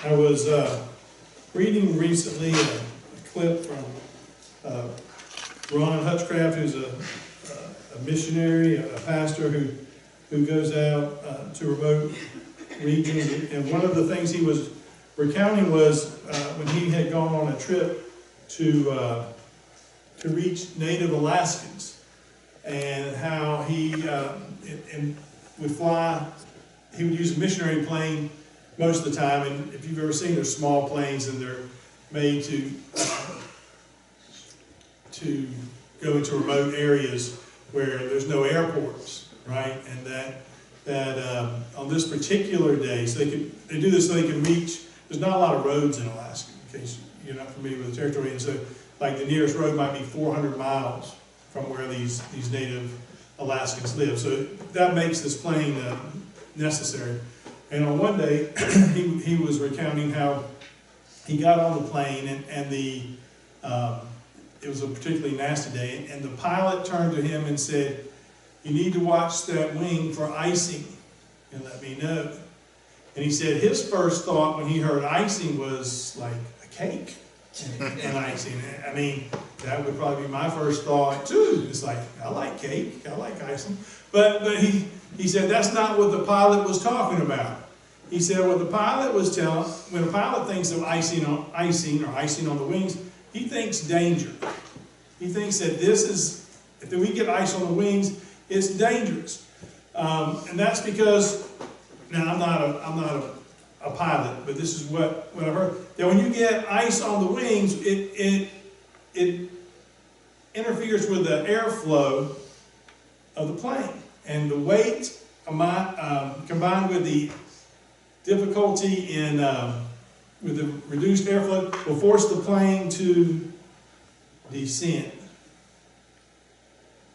I was reading recently a clip from Ron Hutchcraft, who's a missionary, a pastor who goes out to remote regions. And one of the things he was recounting was when he had gone on a trip to reach Native Alaskans, and how he would fly. He would use a missionary plane most of the time, and if you've ever seen their small planes, and they're made to go into remote areas where there's no airports, right? And that on this particular day, so they do this so they can reach. There's not a lot of roads in Alaska, in case you're not familiar with the territory, and so like the nearest road might be 400 miles from where these Native Alaskans live. So that makes this plane necessary. And on one day, he was recounting how he got on the plane, and it was a particularly nasty day, and the pilot turned to him and said, "You need to watch that wing for icing and let me know." And he said his first thought when he heard icing was like a cake and icing. I mean, that would probably be my first thought too. It's like, I like cake, I like icing. But he said that's not what the pilot was talking about. He said what the pilot was telling, when a pilot thinks of icing or icing on the wings, he thinks danger. He thinks that this is, if we get ice on the wings, it's dangerous. And that's because, now I'm not a pilot, but this is what I've heard, that when you get ice on the wings, it interferes with the airflow of the plane. And the weight combined with the difficulty in with the reduced airflow will force the plane to descend.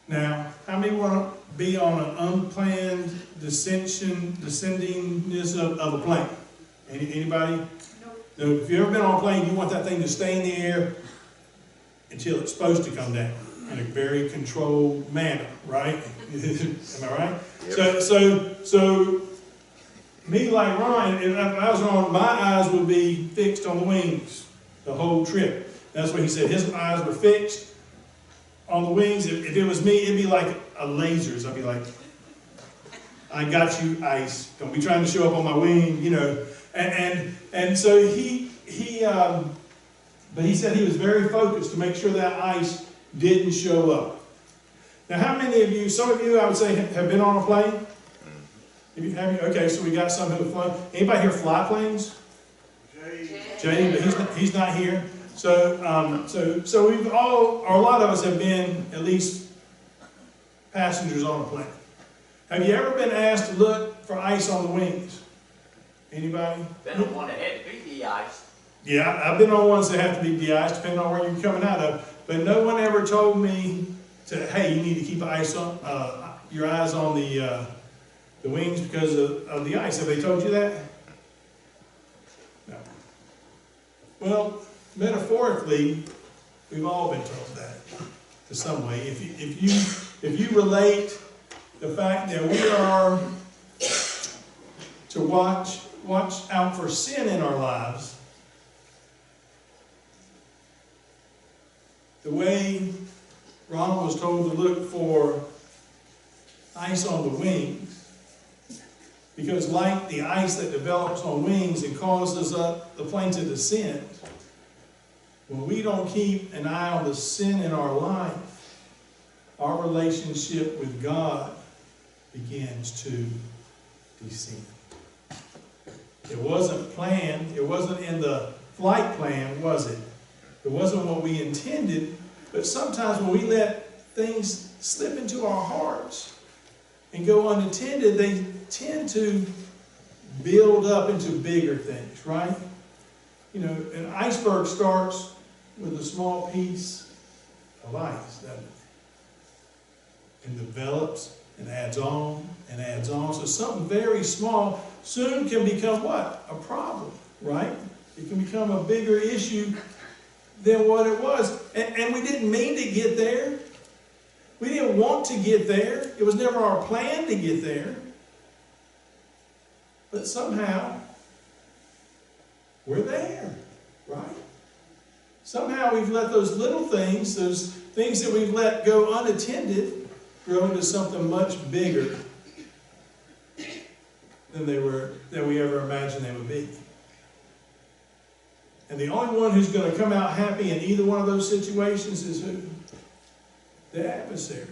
Now, how many want to be on an unplanned descendingness of a plane? Anybody? No. If you've ever been on a plane, you want that thing to stay in the air until it's supposed to come down in a very controlled manner, right? Am I right? Yep. So me, like Ryan, if I was on, my eyes would be fixed on the wings the whole trip. That's what he said. His eyes were fixed on the wings. If it was me, it'd be like a lasers. I'd be like, I got you, ice. Don't be trying to show up on my wing, you know. And so but he said he was very focused to make sure that ice didn't show up. Now, how many of you, some of you, I would say, have been on a plane? Okay, so we got some who have flown. Anybody here fly planes? Jay, but he's not here. So we've all, or a lot of us have been at least passengers on a plane. Have you ever been asked to look for ice on the wings? Anybody? Been on one that had to be de-iced. Yeah, I've been on ones that have to be de-iced, depending on where you're coming out of. But no one ever told me to, hey, you need to keep ice on your eyes on the wings because of the ice. Have they told you that? No. Well, metaphorically, we've all been told that to some way. If you relate the fact that we are to watch out for sin in our lives, the way Ronald was told to look for ice on the wings, because like the ice that develops on wings and causes the plane to descend, when we don't keep an eye on the sin in our life, our relationship with God begins to descend. It wasn't planned. It wasn't in the flight plan, was it? It wasn't what we intended. But sometimes when we let things slip into our hearts and go unattended, they tend to build up into bigger things, right? You know, an iceberg starts with a small piece of ice, doesn't it? And develops and adds on and adds on. So something very small soon can become what? A problem, right? It can become a bigger issue than what it was. And we didn't mean to get there. We didn't want to get there. It was never our plan to get there. But somehow, We're there, right? Somehow we've let those little things, those things that we've let go unattended, grow into something much bigger than we ever imagined they would be. And the only one who's going to come out happy in either one of those situations is who? The adversary.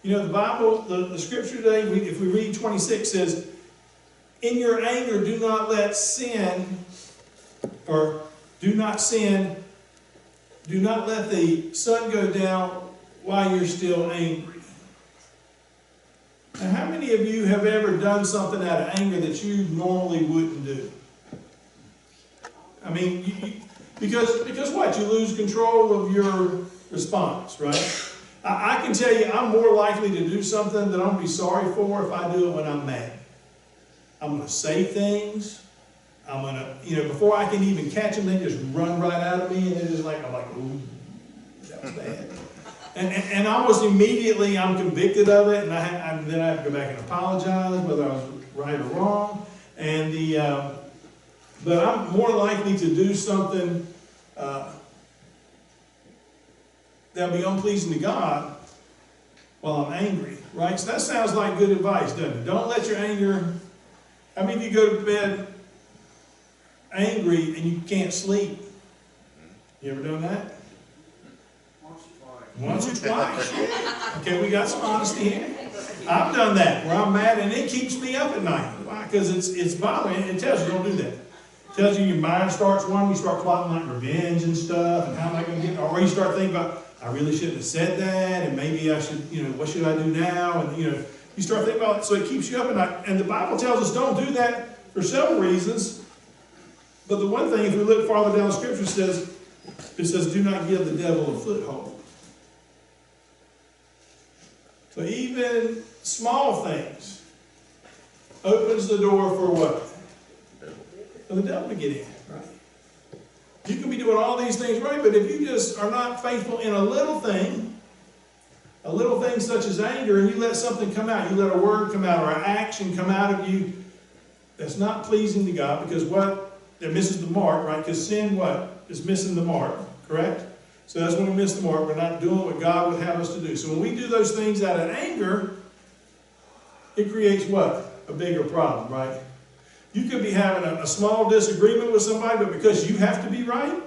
You know, the Bible, the scripture today, if we read 26, says, in your anger, do not let sin, or do not sin, do not let the sun go down while you're still angry. Now, how many of you have ever done something out of anger that you normally wouldn't do? I mean, because what? You lose control of your response, right? I can tell you, I'm more likely to do something that I'm going to be sorry for if I do it when I'm mad. I'm going to say things. I'm going to, before I can even catch them, they just run right out of me, and they're just like, I'm like, ooh, that was bad. And almost immediately I'm convicted of it, and then I have to go back and apologize, whether I was right or wrong. But I'm more likely to do something that'll be unpleasing to God while I'm angry, right? So that sounds like good advice, doesn't it? Don't let your anger. How many of you go to bed angry and you can't sleep? You ever done that? Once or twice. Okay, we got some honesty here. I've done that where I'm mad and it keeps me up at night. Why? Because it's bothering. It tells you don't do that. It tells you your mind starts wandering. You start plotting like revenge and stuff, and how am I going to get? Or you start thinking about, I really shouldn't have said that, and maybe I should. What should I do now? And you start thinking about it. So it keeps you up at night. And the Bible tells us don't do that for several reasons. But the one thing, if we look farther down the Scripture, it says, do not give the devil a foothold. So even small things opens the door for what? For the devil to get in, right? You can be doing all these things right, but if you just are not faithful in a little thing such as anger, and you let something come out, you let a word come out or an action come out of you that's not pleasing to God, because that misses the mark, right? Because sin, is missing the mark, correct? So that's when we miss the mark. We're not doing what God would have us to do. So when we do those things out of anger, it creates what? A bigger problem, right? You could be having a small disagreement with somebody, but because you have to be right,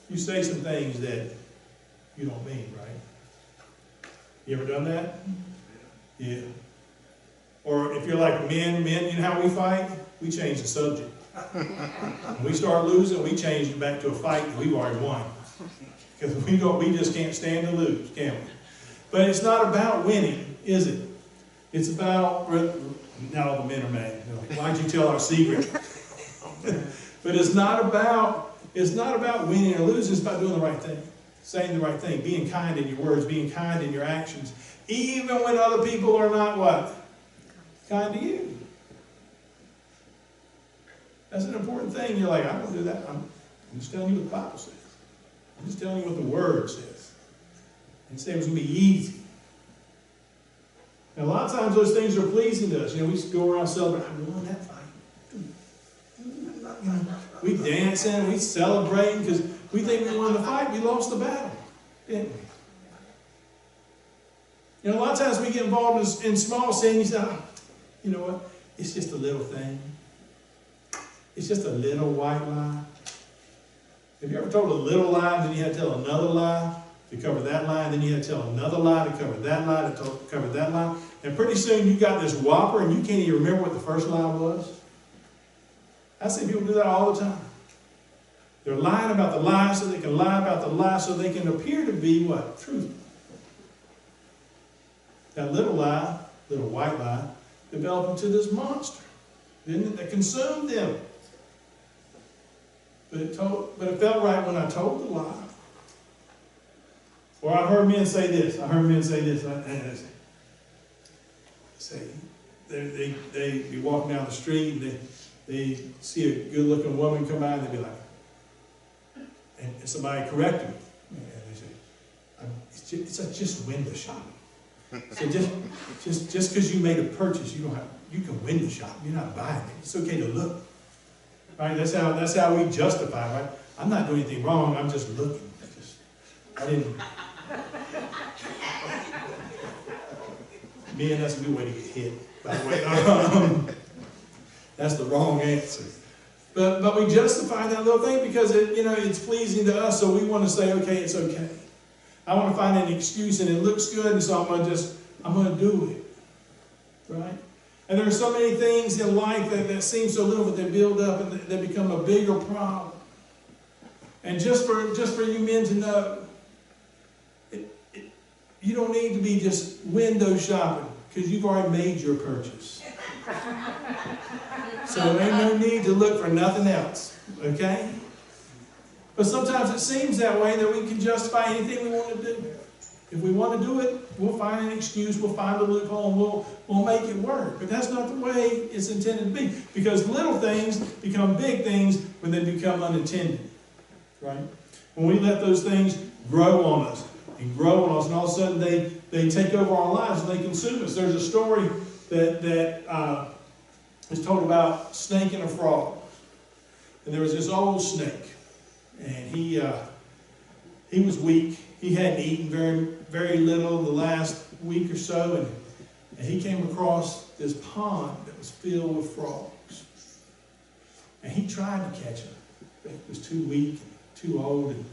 you say some things that you don't mean, right? You ever done that? Yeah. Or if you're like men, you know how we fight? We change the subject. When we start losing, we change it back to a fight that we've already won. Because we just can't stand to lose, can we? But it's not about winning, is it? It's about, now all the men are mad. They're like, why'd you tell our secret? But it's not about winning or losing. It's about doing the right thing, saying the right thing, being kind in your words, being kind in your actions, even when other people are not what? Kind to you. That's an important thing. You're like, I don't do that. I'm just telling you what the Bible says. I'm just telling you what the Word says. And say it was going to be easy. And a lot of times those things are pleasing to us. We go around celebrating, I won that fight. We dancing, we celebrating because we think we won the fight. We lost the battle, didn't we? A lot of times we get involved in small sin. You say, you know what? It's just a little thing. It's just a little white lie. Have you ever told a little lie, then you had to tell another lie to cover that lie, and then you had to tell another lie to cover that lie to cover that lie? And pretty soon you got this whopper and you can't even remember what the first lie was. I see people do that all the time. They're lying about the lie so they can lie about the lie so they can appear to be what? Truthful. That little lie, little white lie, developed into this monster, didn't it? That consumed them. But it felt right when I told the lie. Or I heard men say this. And they be walking down the street and they see a good-looking woman come by and they be like, and somebody correct them. And they say, it's just window shopping. So just because you made a purchase, you can window shop. You're not buying it. It's okay to look. Right? That's how we justify, right? I'm not doing anything wrong, I'm just looking. I didn't. Man, that's a good way to get hit, by the way. That's the wrong answer. But we justify that little thing because it's pleasing to us, so we want to say, okay, it's okay. I want to find an excuse and it looks good, and so I'm going to do it. Right? And there are so many things in life that seem so little, but they build up and they become a bigger problem. And just for you men to know, you don't need to be just window shopping because you've already made your purchase. So there ain't no need to look for nothing else, okay? But sometimes it seems that way, that we can justify anything we want to do. If we want to do it, we'll find an excuse, we'll find a loophole, and we'll make it work. But that's not the way it's intended to be. Because little things become big things when they become unintended, right? When we let those things grow on us, and grow on us, and all of a sudden they take over our lives and they consume us. There's a story that is told about a snake and a frog. And there was this old snake, and he was weak. He hadn't eaten very, very little the last week or so, and he came across this pond that was filled with frogs. And he tried to catch them, but he was too weak and too old, and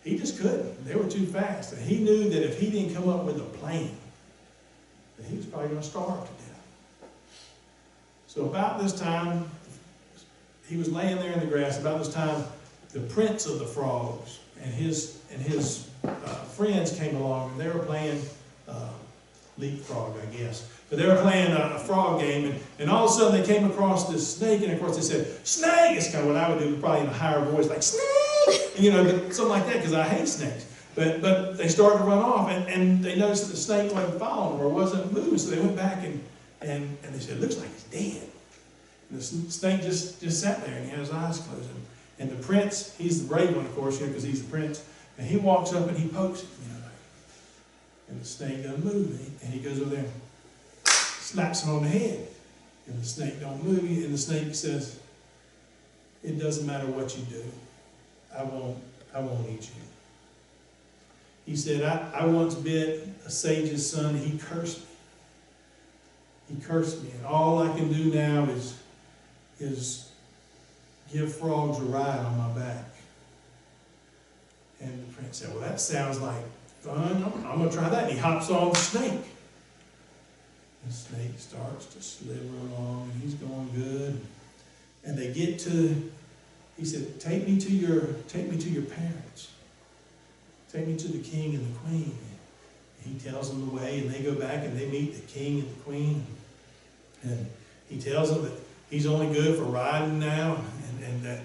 he just couldn't. They were too fast. And he knew that if he didn't come up with a plan, that he was probably going to starve to death. So about this time, he was laying there in the grass. About this time, the prince of the frogs and his friends came along, and they were playing leapfrog, I guess. But they were playing a frog game, and all of a sudden they came across this snake, and of course they said, "Snake!" It's kind of what I would do, probably in a higher voice, like, "Snake!" And, something like that, because I hate snakes. But they started to run off, and they noticed that the snake wasn't following or wasn't moving, so they went back and they said, "It looks like he's dead." And the snake just sat there, and he had his eyes closed. And the prince, he's the brave one, of course, because he's the prince, and he walks up and he pokes it, and the snake doesn't move, and he goes over there and slaps him on the head, and the snake don't move, and the snake says, "It doesn't matter what you do, I won't eat you." He said, I once bit a sage's son, he cursed me. He cursed me, and all I can do now is give frogs a ride on my back. And the prince said, "Well, that sounds like fun. I'm going to try that." And he hops on the snake. The snake starts to slither along, and he's going good. And they get to, he said, take me to your parents. Take me to the king and the queen." And he tells them the way, and they go back and they meet the king and the queen. And he tells them that he's only good for riding now, and that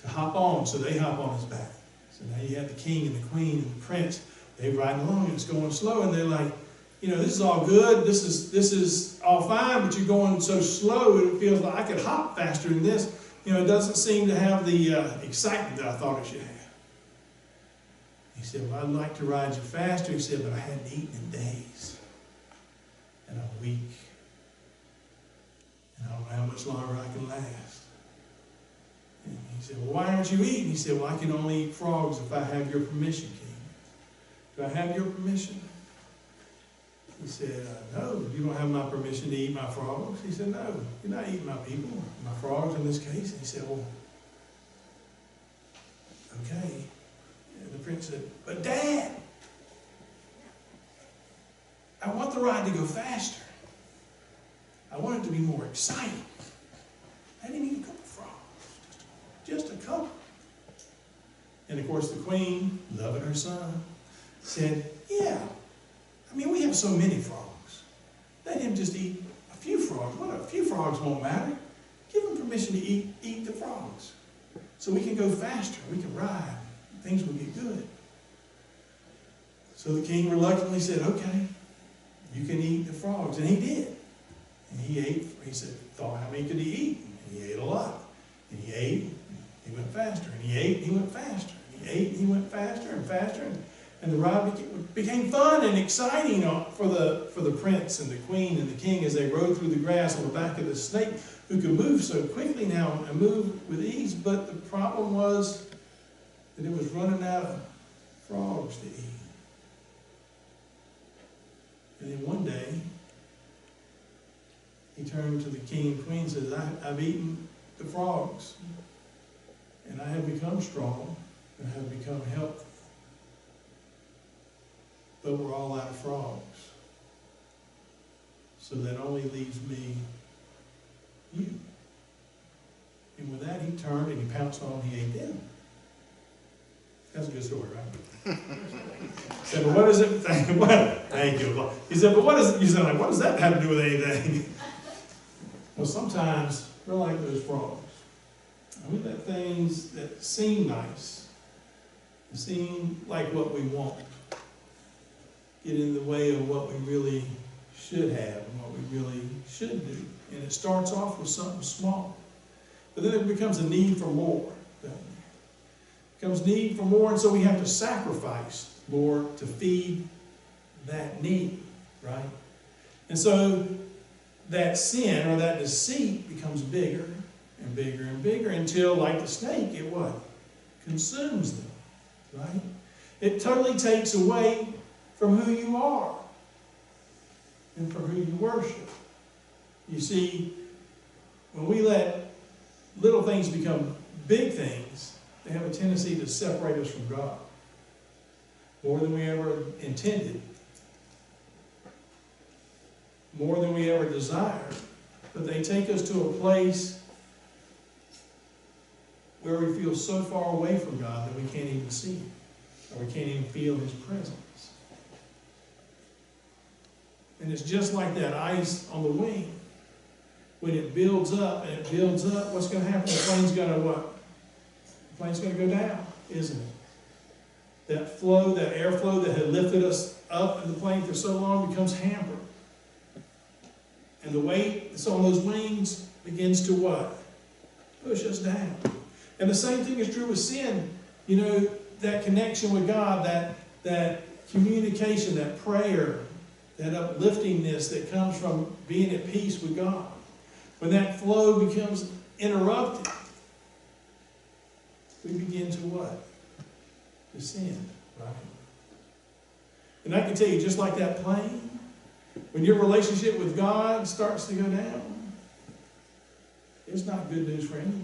to hop on, so they hop on his back. So now you have the king and the queen and the prince. They're riding along, and it's going slow, and they're like, this is all good, this is all fine, but you're going so slow, it feels like I could hop faster than this. It doesn't seem to have the excitement that I thought it should have. He said, "Well, I'd like to ride you faster." He said, "But I hadn't eaten in days, and I'm weak, and I don't know how much longer I can last." And he said, "Well, why aren't you eating?" He said, "Well, I can only eat frogs if I have your permission, King. Do I have your permission?" He said, "No, you don't have my permission to eat my frogs." He said, "No, you're not eating my people, my frogs in this case." And he said, "Well, okay." And the prince said, "But Dad, I want the ride to go faster. I want it to be more exciting. I didn't eat a couple frogs, just a couple." And of course the queen, loving her son, said, "Yeah, we have so many frogs. Let him just eat a few frogs. Well, a few frogs won't matter. Give him permission to eat the frogs. So we can go faster, we can ride, things will get good." So the king reluctantly said, "Okay, you can eat the frogs." And he did. And he ate, he said, thought how many could he eat? And he ate a lot. And he ate, and he went faster. And he ate, and he went faster. And he ate, and he went faster and faster. And the ride became fun and exciting for the prince and the queen and the king as they rode through the grass on the back of the snake, who could move so quickly now and move with ease. But the problem was that it was running out of frogs to eat. And then one day, he turned to the king and queen and says, I've eaten the frogs, and I have become strong, and I have become healthy. But we're all out of frogs. So that only leaves me you. And with that, he turned and he pounced on and he ate them. That's a good story, right? He said, but what is it? Thank you. He said, but what is it? You said, like, what does that have to do with anything? Well, sometimes we're like those frogs. And we let things that seem nice, seem like what we want, get in the way of what we really should have and what we really should do. And it starts off with something small. But then it becomes a need for more, doesn't it? It becomes need for more, and so we have to sacrifice more to feed that need, right? And so that sin or that deceit becomes bigger and bigger and bigger until, like the snake, it what? Consumes them, right? It totally takes away from who you are and from who you worship. You see, when we let little things become big things, they have a tendency to separate us from God more than we ever intended, more than we ever desired. But they take us to a place where we feel so far away from God that we can't even see Him, or we can't even feel His presence. And it's just like that ice on the wing. When it builds up and it builds up, what's going to happen? The plane's going to what? The plane's going to go down, isn't it? That flow, that airflow that had lifted us up in the plane for so long becomes hampered. And the weight that's on those wings begins to what? Push us down. And the same thing is true with sin. You know, that connection with God, that communication, that prayer, that upliftingness that comes from being at peace with God. When that flow becomes interrupted, we begin to what? To sin, right? And I can tell you, just like that plane, when your relationship with God starts to go down, it's not good news for anybody.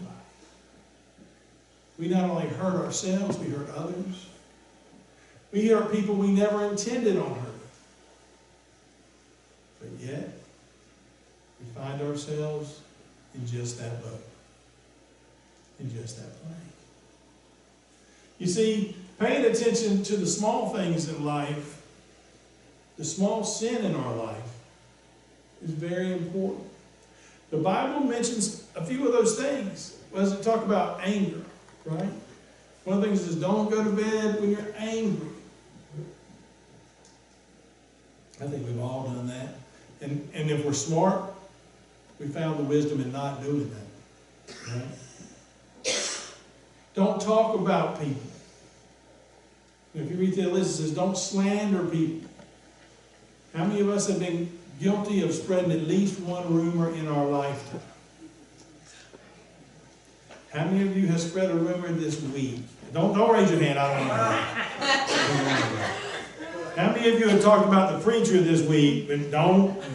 We not only hurt ourselves, we hurt others. We hurt people we never intended on hurting. But yet, we find ourselves in just that boat, in just that plane. You see, paying attention to the small things in life, the small sin in our life, is very important. The Bible mentions a few of those things. What does it talk about? Anger, right? One of the things is don't go to bed when you're angry. I think we've all done that. And if we're smart, we found the wisdom in not doing that. Right? Don't talk about people. If you read the list, it says don't slander people. How many of us have been guilty of spreading at least one rumor in our lifetime? How many of you have spread a rumor this week? Don't raise your hand. I don't know. How many of you have talked about the preacher this week? But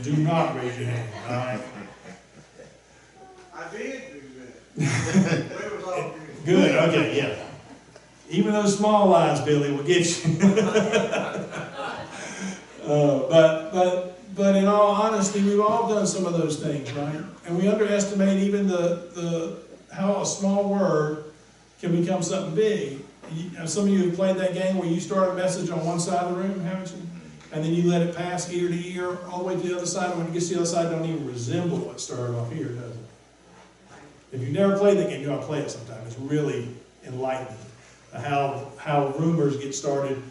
do not raise your hand. All right. I did do that. It was all good. Good. Okay. Yeah. Even those small lies, Billy, will get you. But in all honesty, we've all done some of those things, right? And we underestimate even how a small word can become something big. Some of you have played that game where you start a message on one side of the room, haven't you? And then you let it pass ear to ear all the way to the other side. And when it gets to the other side, it don't even resemble what started off here, does it? If you've never played that game, you ought to play it sometime. It's really enlightening. How rumors get started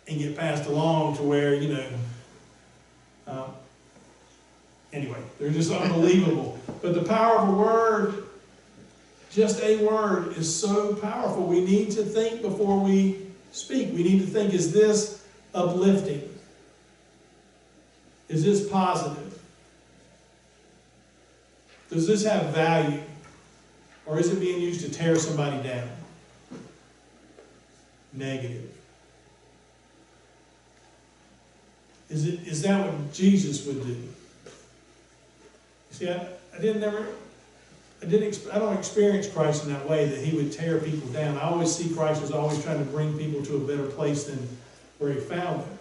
and get passed along to where, anyway, they're just unbelievable. But the power of a word, just a word, is so powerful. We need to think before we speak. We need to think, is this uplifting? Is this positive? Does this have value? Or is it being used to tear somebody down? Negative. Is that what Jesus would do? See, I don't experience Christ in that way, that he would tear people down. I always see Christ as always trying to bring people to a better place than where he found them.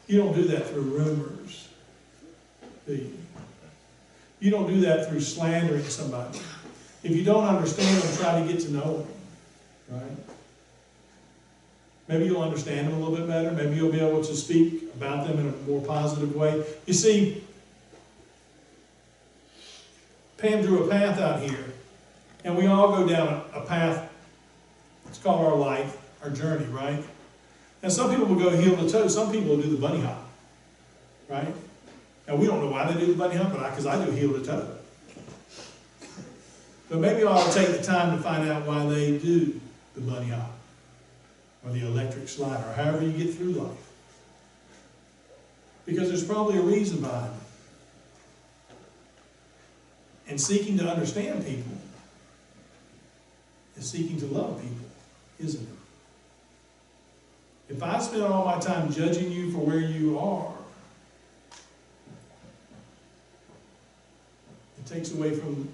You don't do that through rumors, do you? You don't do that through slandering somebody. If you don't understand them, try to get to know them, right? Maybe you'll understand them a little bit better. Maybe you'll be able to speak about them in a more positive way. You see, Pam drew a path out here, and we all go down a path. It's called our life, our journey, right? And some people will go heel to toe. Some people will do the bunny hop, right? And we don't know why they do the bunny hop, because I do heel to toe. But maybe I'll take the time to find out why they do the bunny hop, or the electric slide, or however you get through life. Because there's probably a reason behind it. And seeking to understand people is seeking to love people, isn't it? If I spend all my time judging you for where you are, it takes away from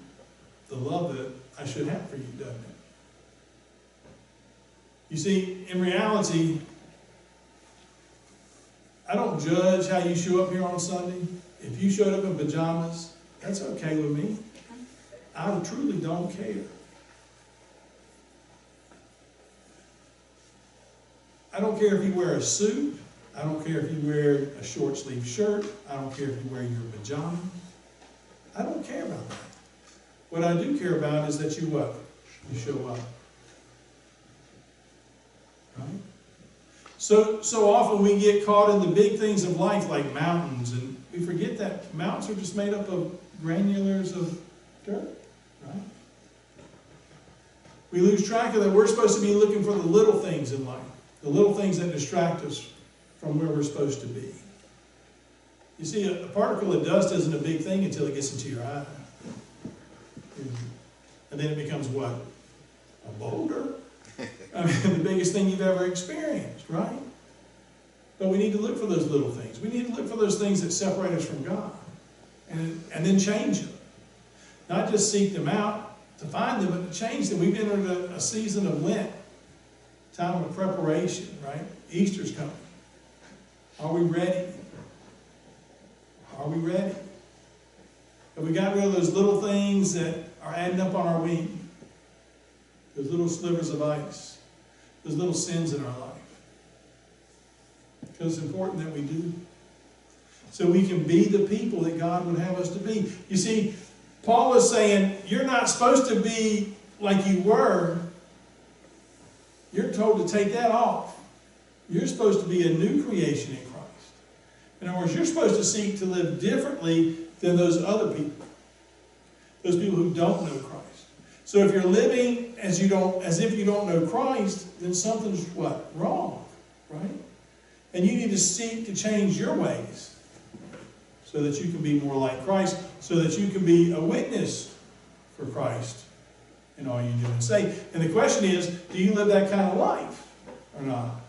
the love that I should have for you, doesn't it? You see, in reality, I don't judge how you show up here on Sunday. If you showed up in pajamas, that's okay with me. I truly don't care. I don't care if you wear a suit. I don't care if you wear a short sleeve shirt. I don't care if you wear your pajamas. I don't care about that. What I do care about is that you what? You show up. Right? So often we get caught in the big things of life like mountains, and we forget that mountains are just made up of granulars of dirt, right? We lose track of that. We're supposed to be looking for the little things in life, the little things that distract us from where we're supposed to be. You see, a particle of dust isn't a big thing until it gets into your eye. And then it becomes what? A boulder? I mean, the biggest thing you've ever experienced, right? But we need to look for those little things. We need to look for those things that separate us from God. And then change them. Not just seek them out to find them, but to change them. We've entered a season of Lent. Time of preparation, right? Easter's coming. Are we ready? Are we ready? Have we got rid of those little things that are adding up on our wing? Those little slivers of ice. Those little sins in our life. Because it's important that we do. So we can be the people that God would have us to be. You see, Paul is saying, you're not supposed to be like you were. You're told to take that off. You're supposed to be a new creation in Christ. In other words, you're supposed to seek to live differently than those other people. Those people who don't know Christ. So if you're living as if you don't know Christ, then something's what? Wrong, right? And you need to seek to change your ways so that you can be more like Christ, so that you can be a witness for Christ in all you do and say. And the question is, do you live that kind of life or not?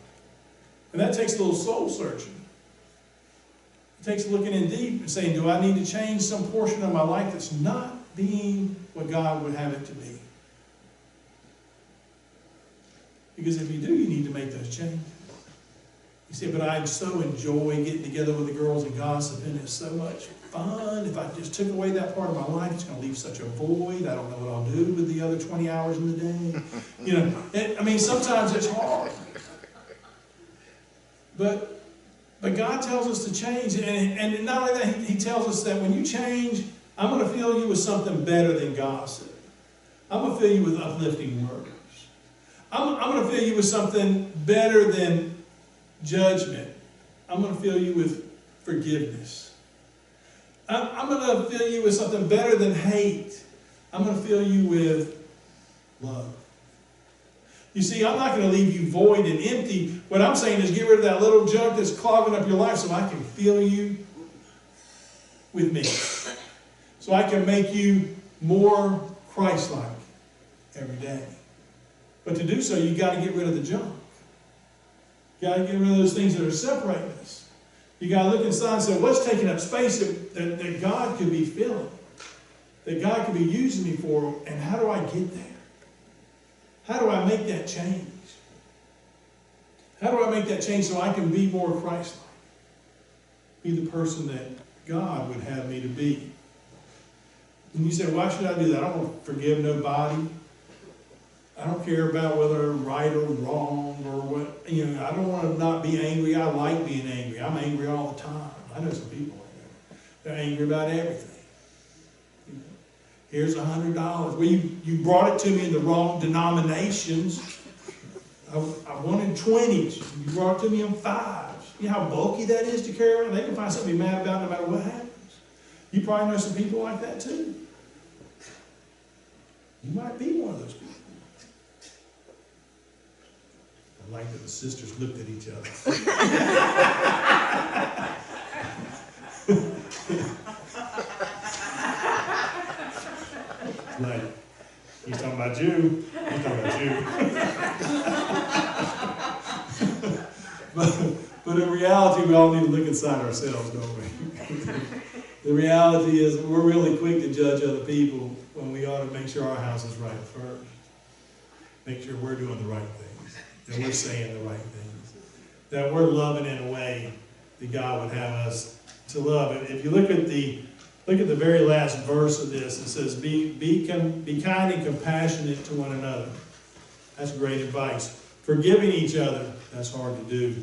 And that takes a little soul searching. It takes looking in deep and saying, do I need to change some portion of my life that's not being what God would have it to be? Because if you do, you need to make those changes. You say, but I so enjoy getting together with the girls and gossiping. It's so much fun. If I just took away that part of my life, it's going to leave such a void. I don't know what I'll do with the other 20 hours in the day. You know, sometimes it's hard. But God tells us to change. And not only that, He tells us that when you change, I'm going to fill you with something better than gossip. I'm going to fill you with uplifting words. I'm going to fill you with something better than judgment. I'm going to fill you with forgiveness. I'm going to fill you with something better than hate. I'm going to fill you with love. You see, I'm not going to leave you void and empty. What I'm saying is get rid of that little junk that's clogging up your life so I can fill you with me. So I can make you more Christ-like every day. But to do so, you've got to get rid of the junk. You've got to get rid of those things that are separating us. You've got to look inside and say, what's taking up space that God could be filling? That God could be using me for, and how do I get there? How do I make that change? How do I make that change so I can be more Christ-like? Be the person that God would have me to be. And you say, why should I do that? I don't want to forgive nobody. I don't care about whether I'm right or wrong or what. I don't want to not be angry. I like being angry. I'm angry all the time. I know some people like that. They're angry about everything. Here's $100. Well, you brought it to me in the wrong denominations. I wanted 20s. You brought it to me in 5s. You know how bulky that is to carry around? They can find something to be mad about no matter what happens. You probably know some people like that too. You might be one of those people. I like that the sisters looked at each other. Like, he's talking about you. He's talking about you. But in reality, we all need to look inside ourselves, don't we? The reality is we're really quick to judge other people when we ought to make sure our house is right first. Make sure we're doing the right things, that we're saying the right things, that we're loving in a way that God would have us to love. If you look at the very last verse of this, it says, be kind and compassionate to one another. That's great advice. Forgiving each other, that's hard to do.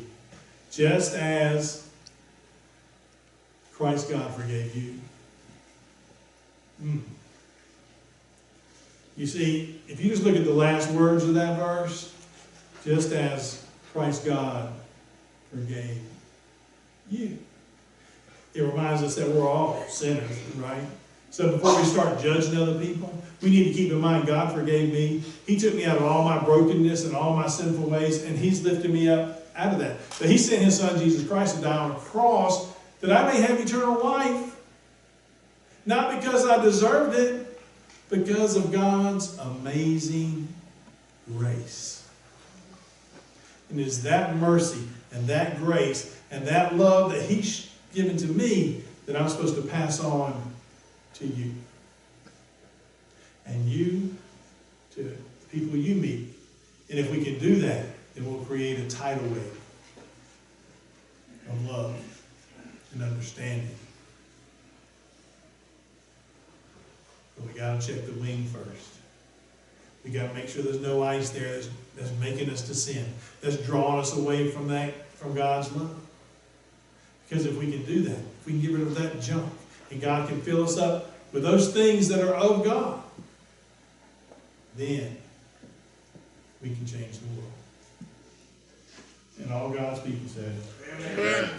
Just as Christ God forgave you. You see, if you just look at the last words of that verse, just as Christ God forgave you. It reminds us that we're all sinners, right? So before we start judging other people, we need to keep in mind God forgave me. He took me out of all my brokenness and all my sinful ways, and He's lifted me up out of that. But He sent His Son, Jesus Christ, to die on a cross that I may have eternal life. Not because I deserved it, because of God's amazing grace. And it's that mercy and that grace and that love that He's given to me that I'm supposed to pass on to you. And you to the people you meet. And if we can do that, then we'll create a tidal wave of love and understanding. But we got to check the wing first. We got to make sure there's no ice there that's making us to sin, that's drawing us away from God's love. Because if we can do that, if we can get rid of that junk, and God can fill us up with those things that are of God, then we can change the world. And all God's people said, Amen.